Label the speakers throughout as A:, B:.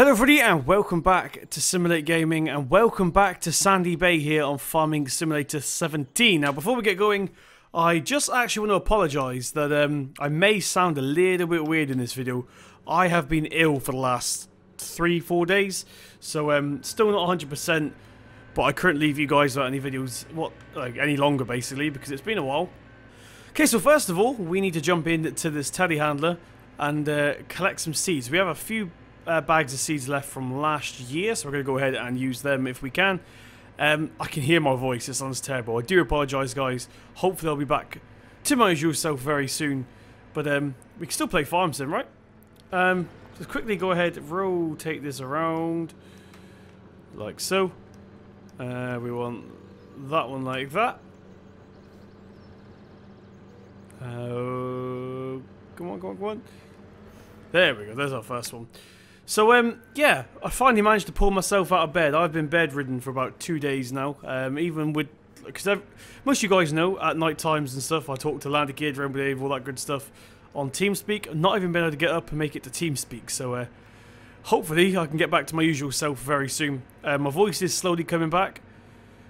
A: Hello everybody and welcome back to Simulate Gaming and welcome back to Sandy Bay here on Farming Simulator 17. Now before we get going, I just actually want to apologise that I may sound a little bit weird in this video. I have been ill for the last 3-4 days, so still not 100%, but I couldn't leave you guys without any videos any longer basically because it's been a while. Okay, so first of all, we need to jump into this telehandler and collect some seeds. We have a few bags of seeds left from last year, so we're going to go ahead and use them if we can. I can hear my voice, it sounds terrible. I do apologise guys, hopefully I'll be back to my usual self very soon. But we can still play Farm Sim, right? Just quickly go ahead, rotate this around, like so. We want that one like that. Come on, come on, come on. There we go, there's our first one. So, yeah, I finally managed to pull myself out of bed. I've been bedridden for about 2 days now. Even with, because most of you guys know, at night times and stuff, I talk to Landikid, Rainbow Dave, all that good stuff on TeamSpeak. Not even been able to get up and make it to TeamSpeak. So, hopefully, I can get back to my usual self very soon. My voice is slowly coming back.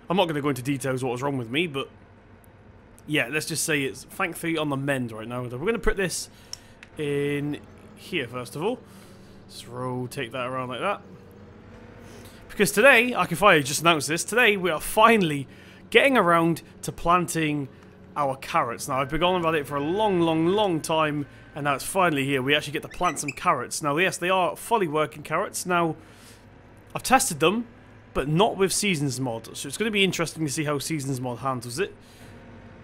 A: I'm not going to go into details what was wrong with me, but yeah, let's just say it's thankfully on the mend right now. We're going to put this in here first of all. Just rotate that around like that. Because today, I can finally just announce this, today we are finally getting around to planting our carrots. Now, I've been on about it for a long time, and now it's finally here. We actually get to plant some carrots. Now, yes, they are fully working carrots. Now, I've tested them, but not with Seasons Mod. So it's going to be interesting to see how Seasons Mod handles it.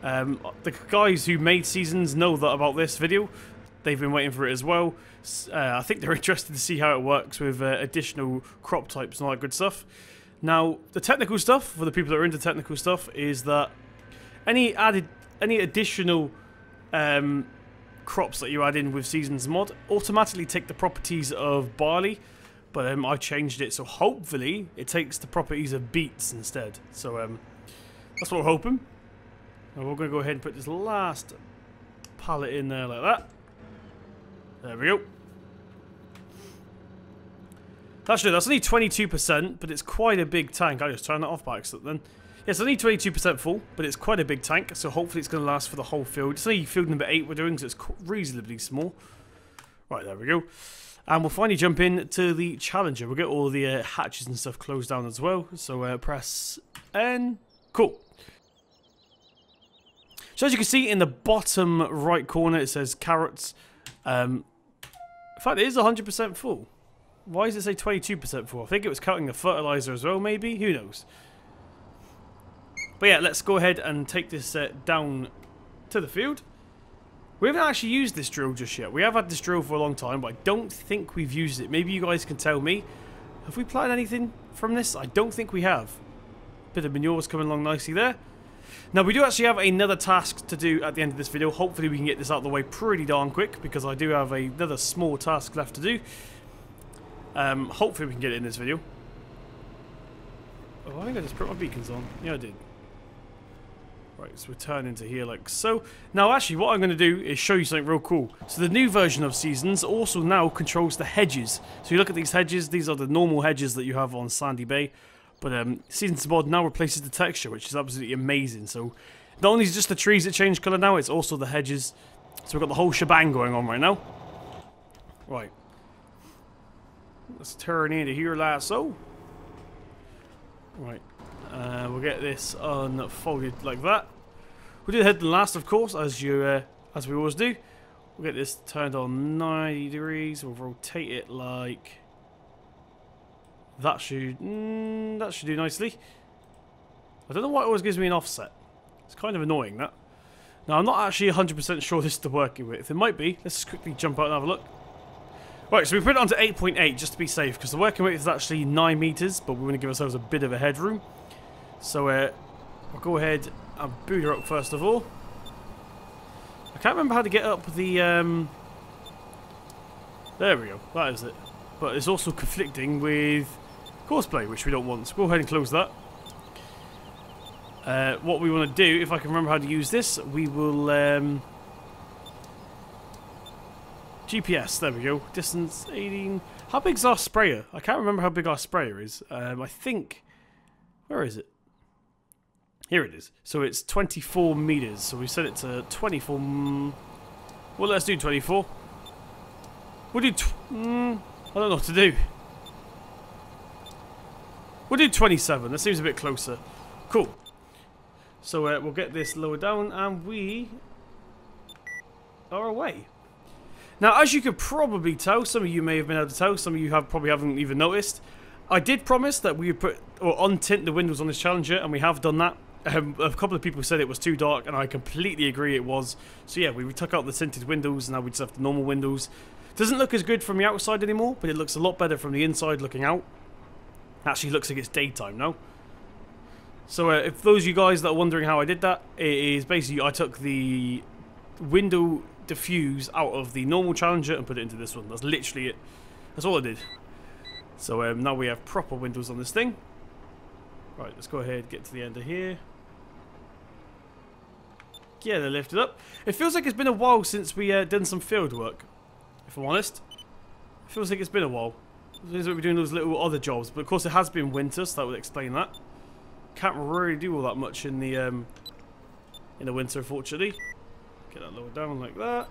A: The guys who made Seasons know that about this video. They've been waiting for it as well. I think they're interested to see how it works with additional crop types and all that good stuff. Now, the technical stuff, for the people that are into technical stuff, is that any additional crops that you add in with Seasons Mod automatically take the properties of barley, but I've changed it, so hopefully it takes the properties of beets instead. So that's what we're hoping. And we're going to go ahead and put this last pallet in there like that. There we go. Actually, that's only 22%, but it's quite a big tank. I just turned that off by accident then. Yeah, it's only 22% full, but it's quite a big tank, so hopefully it's going to last for the whole field. It's only field number 8 we're doing, so it's reasonably small. Right, there we go. And we'll finally jump in to the Challenger. We'll get all the hatches and stuff closed down as well. So press N. Cool. So as you can see in the bottom right corner, it says carrots. In fact, it is 100% full. Why does it say 22% full? I think it was counting the fertilizer as well, maybe? Who knows? But yeah, let's go ahead and take this down to the field. We haven't actually used this drill just yet. We have had this drill for a long time, but I don't think we've used it. Maybe you guys can tell me. Have we planted anything from this? I don't think we have. Bit of manure's coming along nicely there. Now, we do actually have another task to do at the end of this video. Hopefully, we can get this out of the way pretty darn quick, because I do have another small task left to do. Hopefully, we can get it in this video. Oh, I think I just put my beacons on. Yeah, I did. Right, so we'll turn into here like so. Now, actually, what I'm going to do is show you something real cool. So, the new version of Seasons also now controls the hedges. So, you look at these hedges. These are the normal hedges that you have on Sandy Bay. But Seasons Mod now replaces the texture, which is absolutely amazing. So not only is it just the trees that change colour now, it's also the hedges. So we've got the whole shebang going on right now. Right. Let's turn into here like so. Right. We'll get this unfolded like that. We did head the last, of course, as we always do. We'll get this turned on 90 degrees. We'll rotate it like... That should do nicely. I don't know why it always gives me an offset. It's kind of annoying, that. Now, I'm not actually 100% sure this is the working width. It might be. Let's just quickly jump out and have a look. Right, so we put it on to 8.8 just to be safe, because the working width is actually 9 meters, but we want to give ourselves a bit of a headroom. So, I'll go ahead and boot her up first of all. I can't remember how to get up the, There we go. That is it. But it's also conflicting with Courseplay, which we don't want. So go ahead and close that. What we want to do, if I can remember how to use this, we will GPS, there we go. Distance 18. How big's our sprayer? I can't remember how big our sprayer is. I think... Where is it? Here it is. So it's 24 meters. So we set it to 24... Well, let's do 24. We'll do... I don't know what to do. We'll do 27. That seems a bit closer. Cool. So we'll get this lower down and we are away. Now, as you could probably tell, some of you may have been able to tell, some of you probably haven't even noticed, I did promise that we would put or untint the windows on this Challenger, and we have done that. A couple of people said it was too dark, and I completely agree it was. So yeah, we took out the tinted windows, and now we just have the normal windows. Doesn't look as good from the outside anymore, but it looks a lot better from the inside looking out. Actually looks like it's daytime now. So if those of you guys that are wondering how I did that, it is basically I took the window diffuse out of the normal Challenger and put it into this one. That's literally it. That's all I did. So now we have proper windows on this thing. Right, let's go ahead and get to the end of here. Yeah, they're lifted up. It feels like it's been a while since we done some field work, if I'm honest. It feels like it's been a while. It feels like we're doing those little other jobs, but of course it has been winter, so that would explain that. Can't really do all that much in the winter, unfortunately. Get that lower down like that.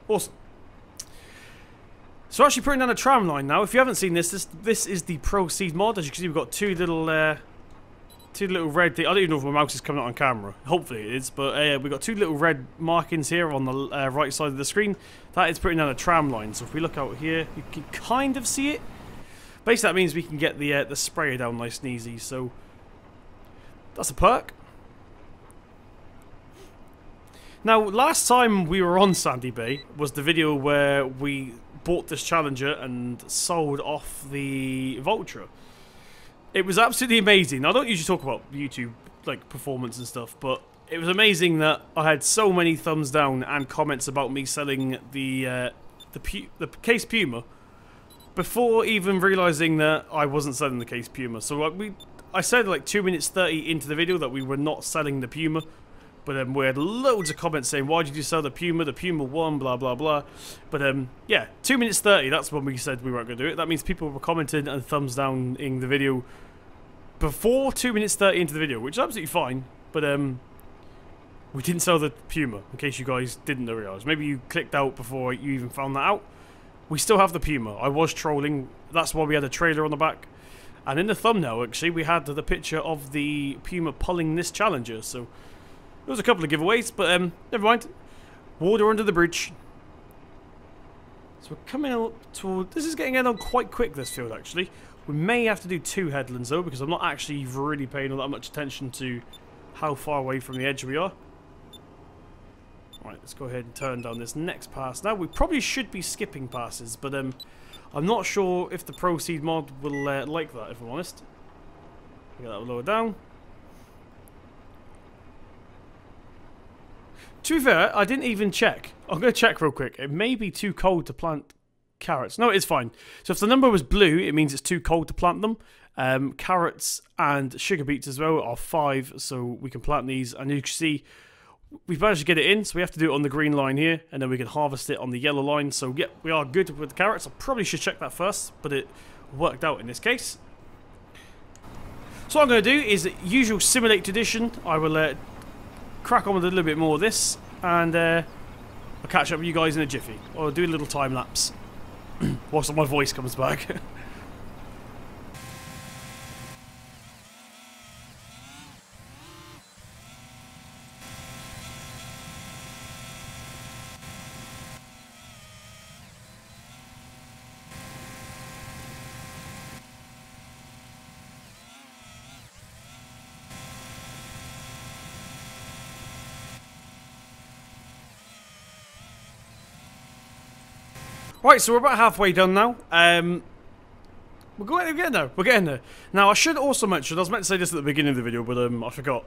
A: Awesome. So we're actually putting down a tram line now. If you haven't seen this is the Proceed mod. As you can see, we've got two little red things. I don't even know if my mouse is coming out on camera. Hopefully it is. But we've got two little red markings here on the right side of the screen. That is putting down a tram line. So if we look out here, you can kind of see it. Basically, that means we can get the sprayer down nice and easy. So that's a perk. Now, last time we were on Sandy Bay was the video where we bought this Challenger and sold off the Vultra. It was absolutely amazing. I don't usually talk about YouTube like performance and stuff, but it was amazing that I had so many thumbs down and comments about me selling the Case Puma before even realizing that I wasn't selling the Case Puma. So I said like 2 minutes 30 into the video that we were not selling the Puma. But we had loads of comments saying, why did you sell the Puma? The Puma won, blah, blah, blah. But yeah, 2 minutes 30, that's when we said we weren't going to do it. That means people were commenting and thumbs down in the video before 2 minutes 30 into the video, which is absolutely fine. But we didn't sell the Puma, in case you guys didn't realize. Maybe you clicked out before you even found that out. We still have the Puma. I was trolling. That's why we had a trailer on the back. And in the thumbnail, actually, we had the picture of the Puma pulling this Challenger, so... There was a couple of giveaways, but never mind. Water under the bridge. So we're coming up toward... This is getting in on quite quick, this field, actually. We may have to do 2 headlands, though, because I'm not actually really paying all that much attention to how far away from the edge we are. Alright, let's go ahead and turn down this next pass. Now, we probably should be skipping passes, but I'm not sure if the Proceed mod will like that, if I'm honest. Get that lower down. To be fair, I didn't even check. I'm going to check real quick. It may be too cold to plant carrots. No, it's fine. So if the number was blue, it means it's too cold to plant them. Carrots and sugar beets as well are 5, so we can plant these. And you can see, we've managed to get it in, so we have to do it on the green line here, and then we can harvest it on the yellow line. So yeah, we are good with the carrots. I probably should check that first, but it worked out in this case. So what I'm going to do is, usual simulate tradition, I will... crack on with a little bit more of this, and I'll catch up with you guys in a jiffy, or do a little time lapse whilst my voice comes back. Right, so we're about halfway done now. We're getting there. We're getting there. Now, I should also mention, I was meant to say this at the beginning of the video, but I forgot.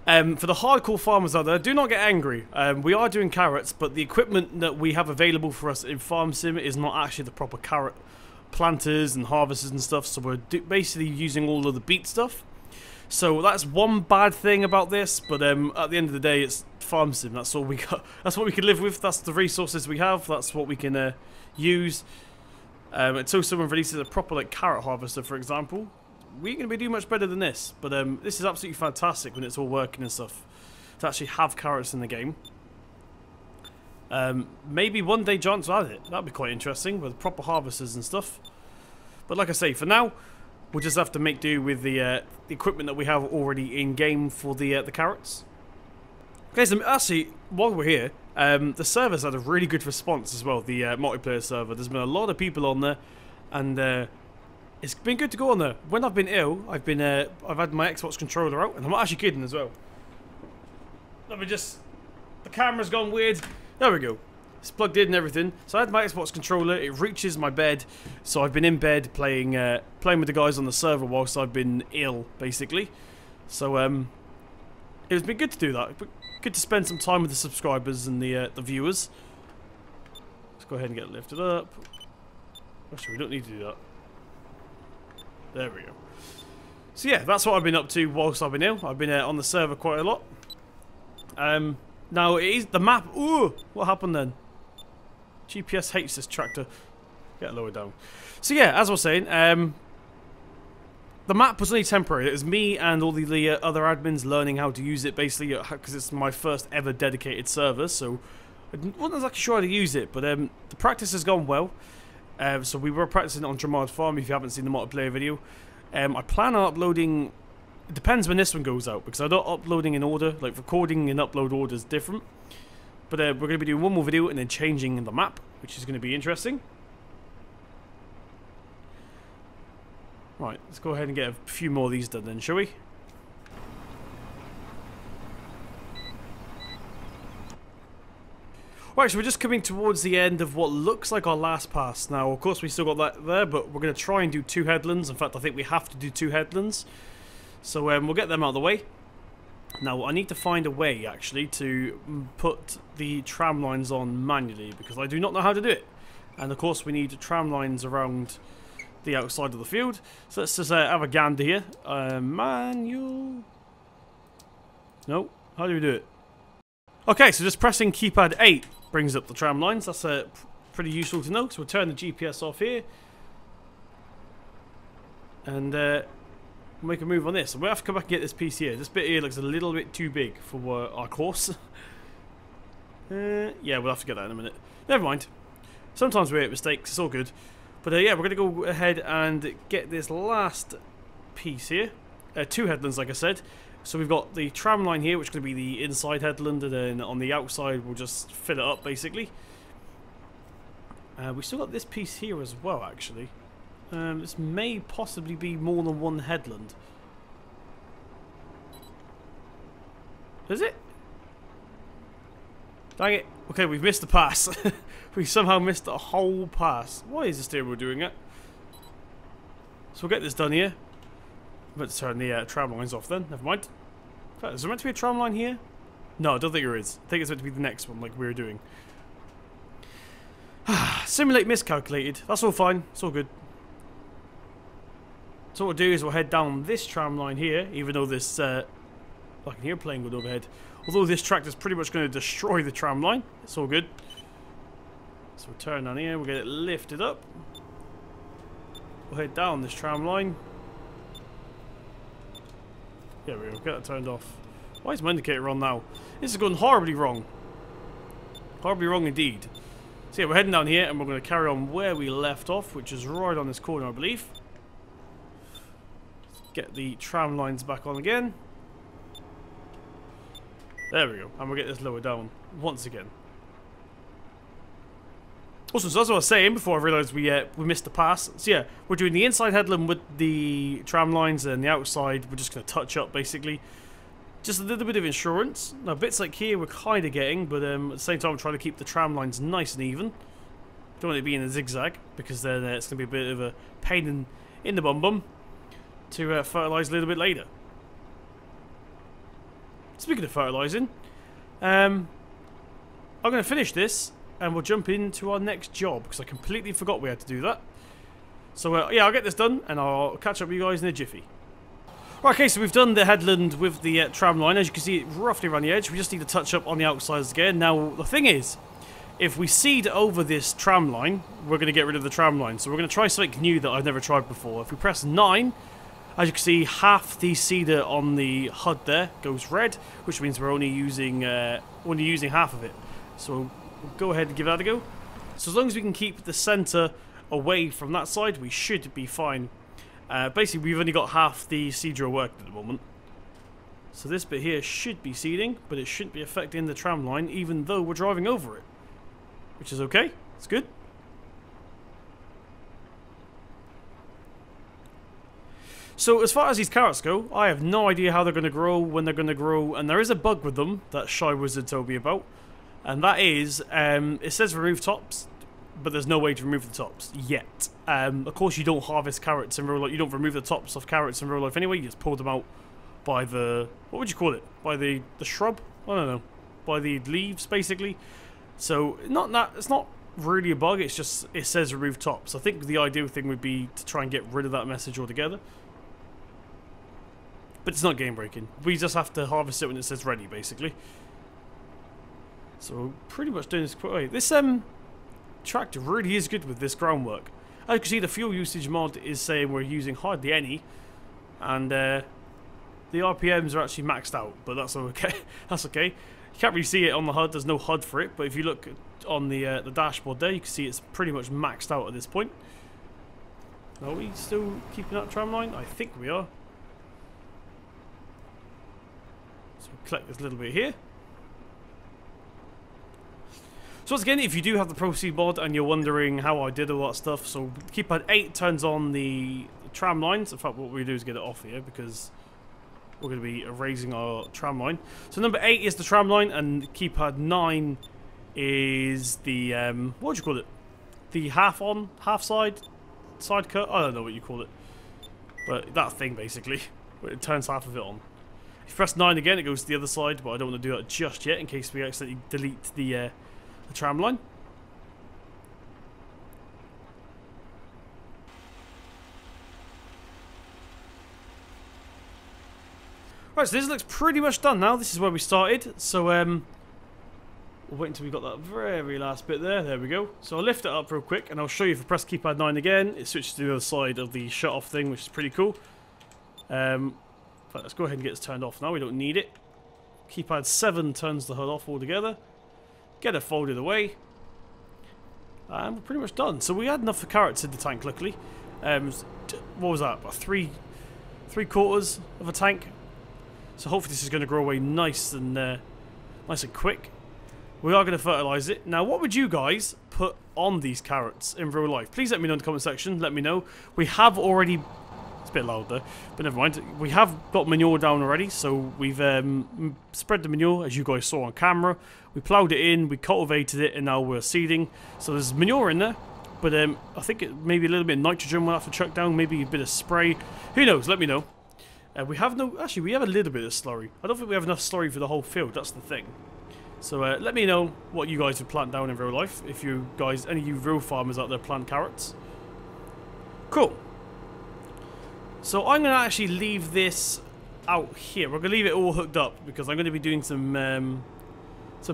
A: For the hardcore farmers out there, do not get angry. We are doing carrots, but the equipment that we have available for us in Farm Sim is not actually the proper carrot planters and harvesters and stuff, so we're basically using all of the beet stuff. So that's one bad thing about this, but at the end of the day, it's Farm Sim. That's all we got. That's what we can live with. That's the resources we have. That's what we can use. until someone releases a proper like carrot harvester, for example, we ain't going to be doing much better than this. But this is absolutely fantastic when it's all working and stuff, to actually have carrots in the game. Maybe one day Giants will add it. That'd be quite interesting with proper harvesters and stuff. But like I say, for now, we'll just have to make do with the equipment that we have already in game for the carrots. Okay, so actually, while we're here, the server's had a really good response as well. The multiplayer server. There's been a lot of people on there, and it's been good to go on there. When I've been ill, I've had my Xbox controller out, and I'm not actually kidding as well. Let me just. The camera's gone weird. There we go. It's plugged in and everything. So I had my Xbox controller. It reaches my bed. So I've been in bed playing with the guys on the server whilst I've been ill, basically. So it's been good to do that. Good to spend some time with the subscribers and the viewers. Let's go ahead and get it lifted up. Actually, we don't need to do that. There we go. So yeah, that's what I've been up to whilst I've been ill. I've been on the server quite a lot. Now, it is the map. Ooh, what happened then? GPS hates this tractor. Get lower down. So yeah, as I was saying, the map was only temporary. It was me and all the other admins learning how to use it, basically, because it's my first ever dedicated server. So I wasn't exactly sure how to use it, but the practice has gone well. So we were practicing on Dramard Farm. If you haven't seen the multiplayer video, I plan on uploading. It depends when this one goes out, because I'm not uploading in order. Like, recording and upload order is different. But we're going to be doing one more video and then changing the map, which is going to be interesting. Right, let's go ahead and get a few more of these done then, shall we? Right, so we're just coming towards the end of what looks like our last pass. Now, of course, we still got that there, but we're going to try and do 2 headlands. In fact, I think we have to do 2 headlands. So we'll get them out of the way. Now, I need to find a way, actually, to put the tram lines on manually, because I do not know how to do it. And, of course, we need tram lines around the outside of the field. So let's just have a gander here. Manual. No. How do we do it? Okay, so just pressing keypad 8 brings up the tram lines. That's pretty useful to know. So we'll turn the GPS off here. And make a move on this. We'll have to come back and get this piece here. This bit here looks a little bit too big for our course. Yeah, we'll have to get that in a minute. Never mind. Sometimes we make mistakes. It's all good. But yeah, we're going to go ahead and get this last piece here. 2 headlands, like I said. So we've got the tram line here, which is going to be the inside headland, and then on the outside we'll just fill it up, basically. We still got this piece here as well, actually. This may possibly be more than 1 headland. Is it? Dang it. Okay, we've missed the pass. We somehow missed the whole pass. Why is the steering wheel doing it? So we'll get this done here. Let's turn the tram lines off then. Never mind. In fact, is there meant to be a tram line here? No, I don't think there is. I think it's meant to be the next one, like we were doing. Simulate miscalculated. That's all fine. It's all good. So what we'll do is we'll head down this tram line here, even though this... I can hear a plane going overhead. Although this tractor is pretty much going to destroy the tram line. It's all good. So we'll turn down here. We'll get it lifted up. We'll head down this tram line. There we go. Get that turned off. Why is my indicator on now? This is going horribly wrong. Horribly wrong indeed. So yeah, we're heading down here and we're going to carry on where we left off, which is right on this corner, I believe. Let's get the tram lines back on again. There we go. And we'll get this lower down once again. Also, so as I was saying before I realised we missed the pass. So yeah, we're doing the inside headland with the tram lines, and the outside we're just going to touch up, basically. Just a little bit of insurance. Now, bits like here we're kind of getting, but at the same time I'm trying to keep the tram lines nice and even. Don't want it to be in a zigzag, because then it's going to be a bit of a pain in the bum to fertilise a little bit later. Speaking of fertilising, I'm going to finish this and we'll jump into our next job, because I completely forgot we had to do that. So yeah, I'll get this done and I'll catch up with you guys in a jiffy. Right, okay, so we've done the headland with the tram line. As you can see, roughly around the edge. We just need to touch up on the outsides again. Now, the thing is, if we seed over this tram line, we're going to get rid of the tram line. So we're going to try something new that I've never tried before. If we press 9, as you can see, half the seeder on the HUD there goes red, which means we're only using half of it. So we'll go ahead and give that a go. So as long as we can keep the center away from that side, we should be fine. Basically, we've only got half the seeder worked at the moment. So this bit here should be seeding, but it shouldn't be affecting the tram line, even though we're driving over it. Which is okay. It's good. So as far as these carrots go, I have no idea how they're going to grow, when they're going to grow, and there is a bug with them that Shy Wizard told me about. And that is, it says remove tops, but there's no way to remove the tops yet. Of course, you don't harvest carrots in real life. You don't remove the tops of carrots in real life anyway. You just pull them out by the, what would you call it? By the shrub? I don't know. By the leaves, basically. So it's not really a bug. It's just it says remove tops. I think the ideal thing would be to try and get rid of that message altogether. But it's not game breaking. We just have to harvest it when it says ready, basically. So we're pretty much doing this quite right. This tractor really is good with this groundwork. As you can see, the fuel usage mod is saying we're using hardly any, and the RPMs are actually maxed out. But that's okay. That's okay. You can't really see it on the HUD. There's no HUD for it. But if you look on the dashboard there, you can see it's pretty much maxed out at this point. Are we still keeping that tram line? I think we are. So we'll collect this little bit here. So once again, if you do have the Proceed mod and you're wondering how I did all that stuff, so keypad 8 turns on the tram lines. In fact, what we do is get it off here because we're going to be erasing our tram line. So number 8 is the tram line, and keypad 9 is the, what would you call it? The half side cut? I don't know what you call it. But that thing, basically. It turns half of it on. If you press 9 again, it goes to the other side, but I don't want to do that just yet in case we accidentally delete the tram line. Right, so this looks pretty much done now. This is where we started. So we'll wait until we got that very last bit there. There we go. So I'll lift it up real quick and I'll show you if I press keypad 9 again, it switches to the other side of the shut off thing, which is pretty cool. But let's go ahead and get this turned off now. We don't need it. Keypad 7 turns the HUD off altogether. Get it folded away. And we're pretty much done. So we had enough for carrots in the tank, luckily. What was that? About three quarters of a tank. So hopefully this is going to grow away nice and quick. We are going to fertilize it. Now, what would you guys put on these carrots in real life? Please let me know in the comment section. Let me know. We have already... It's a bit loud there, but never mind. We have got manure down already, so we've spread the manure, as you guys saw on camera. We ploughed it in, we cultivated it, and now we're seeding. So there's manure in there, but I think maybe a little bit of nitrogen we'll have to chuck down, maybe a bit of spray. Who knows? Let me know. We have no... Actually, we have a little bit of slurry. I don't think we have enough slurry for the whole field. That's the thing. So let me know what you guys would plant down in real life. If you guys, any of you real farmers out there plant carrots. Cool. So I'm going to actually leave this out here. We're going to leave it all hooked up because I'm going to be doing some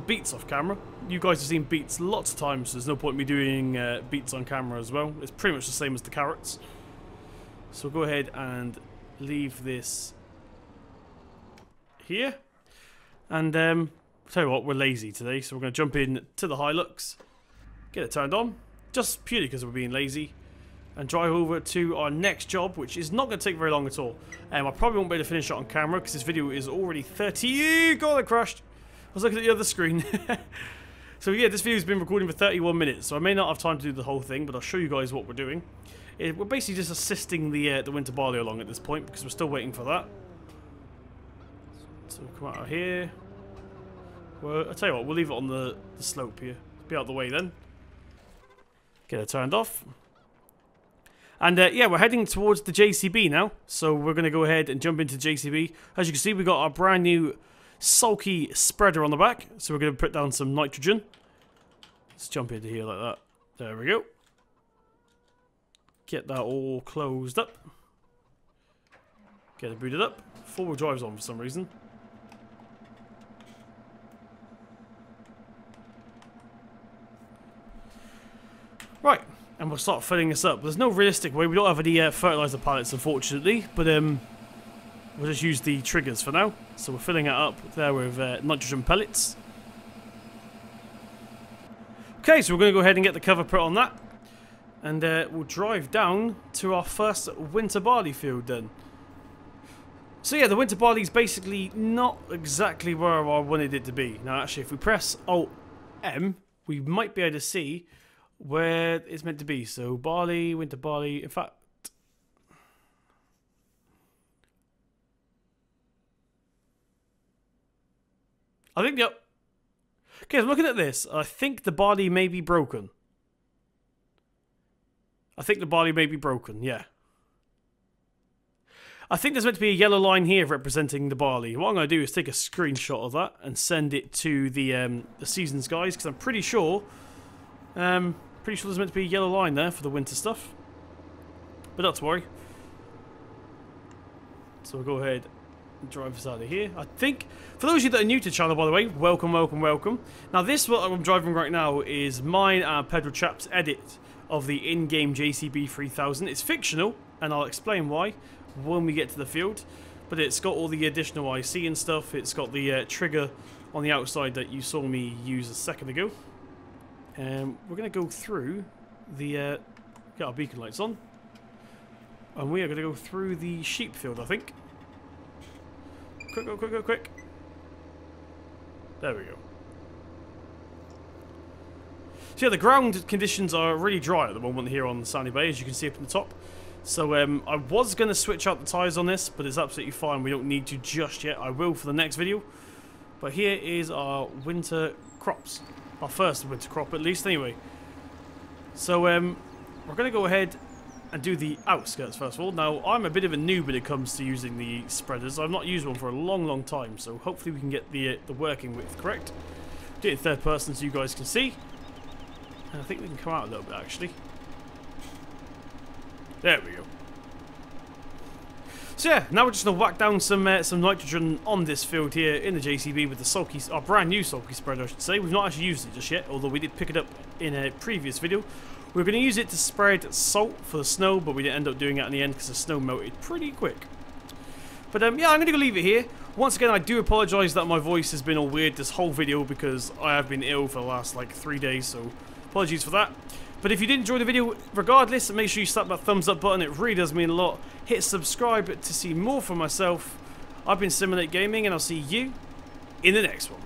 A: beats off camera. You guys have seen beats lots of times, so there's no point in me doing beats on camera as well. It's pretty much the same as the carrots. So we'll go ahead and leave this here. And tell you what, we're lazy today, so we're going to jump in to the Hilux, get it turned on, just purely because we're being lazy, and drive over to our next job, which is not going to take very long at all. I probably won't be able to finish it on camera because this video is already 30... God, I crashed. I was looking at the other screen. So yeah, this video has been recording for 31 minutes, so I may not have time to do the whole thing, but I'll show you guys what we're doing. We're basically just assisting the winter barley along at this point because we're still waiting for that. So we'll come out of here. Well, I'll tell you what, we'll leave it on the slope here. Be out of the way then. Get it turned off. And yeah, we're heading towards the JCB now. So we're going to go ahead and jump into JCB. As you can see, we've got our brand new SULKY spreader on the back. So we're going to put down some nitrogen. Let's jump into here like that. There we go. Get that all closed up. Get it booted up. Four-wheel drive's on for some reason. and we'll start filling this up. There's no realistic way. We don't have any fertilizer pallets, unfortunately, but we'll just use the triggers for now. So we're filling it up there with nitrogen pellets. Okay, so we're going to go ahead and get the cover put on that, and we'll drive down to our first winter barley field then. So yeah, the winter barley is basically not exactly where I wanted it to be. Now actually, if we press Alt-M, we might be able to see where it's meant to be. So barley, winter barley, in fact, I think the... Okay, I'm looking at this. I think the barley may be broken. Yeah. I think there's meant to be a yellow line here representing the barley. What I'm going to do is take a screenshot of that and send it to the seasons guys, because I'm pretty sure there's meant to be a yellow line there for the winter stuff. But not to worry. So we'll go ahead and drive us out of here. I think, for those of you that are new to the channel, by the way, welcome, welcome, welcome. Now this, what I'm driving right now, is mine and Pedro Chap's edit of the in-game JCB 3000. It's fictional, and I'll explain why when we get to the field, but it's got all the additional IC and stuff. It's got the trigger on the outside that you saw me use a second ago. We're going to go through the get our beacon lights on, and we are going to go through the sheep field, I think. Quick, go, quick, go, quick. There we go. So yeah, the ground conditions are really dry at the moment here on Sandy Bay, as you can see up in the top. So I was going to switch out the tyres on this, but it's absolutely fine. We don't need to just yet. I will for the next video. But here is our winter crops. Our first winter crop, at least, anyway. So we're going to go ahead and do the outskirts first of all. Now, I'm a bit of a noob when it comes to using the spreaders. I've not used one for a long, long time, so hopefully we can get the working width correct. Do it in third person so you guys can see. And I think we can come out a little bit, actually. There we go. So yeah, now we're just going to whack down some nitrogen on this field here in the JCB with the SULKY, our brand new SULKY spreader, I should say. We've not actually used it just yet, although we did pick it up in a previous video. We were going to use it to spread salt for the snow, but we didn't end up doing it in the end because the snow melted pretty quick. But yeah, I'm going to go leave it here. Once again, I do apologise that my voice has been all weird this whole video because I have been ill for the last like 3 days, so apologies for that. But if you did enjoy the video, regardless, make sure you slap that thumbs up button. It really does mean a lot. Hit subscribe to see more from myself. I've been Simulate Gaming, and I'll see you in the next one.